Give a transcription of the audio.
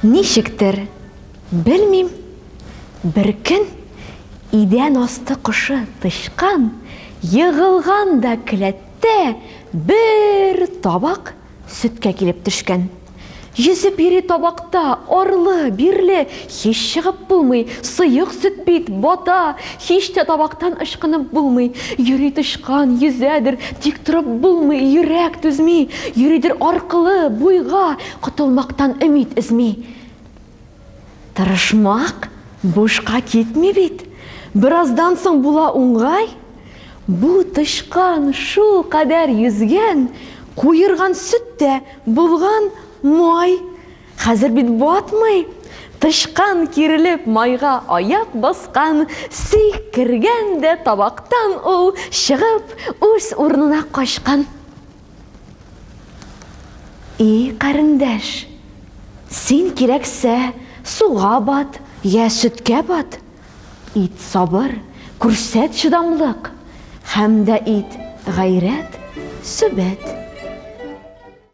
Ничектер, белмим, бер көн идән асты кошы тышкан, егылган да келәттә бер табак сөткә килеп төшкән. Йөзеп йөри табакта, орлы, бирле, һич чыгып булмый, сыйык сөт бит, бата, һич тә табактан ышкынып булмый. Йөри тышкан, йөзәдер, тик торып булмый, йөрәк түзми, йөридер аркылы, буйга, котылмактан өмид эзми. Тырышмак бушка китми бит. Бираздан соң була уңгай. Бу тышкан шул кадәр йөзгән, куйырган сөттә булган май. Хәзер бит батмый. Тышкан кирелеп майга аяк баскан, сикергән дә табактан ул чыгып үз урынына качкан. И карындаш, син кирәксә суга бат, я сөткә бат. Ит сабыр, күрсәт чыдамлык, һәм дә ит гайрәт, сөбәт.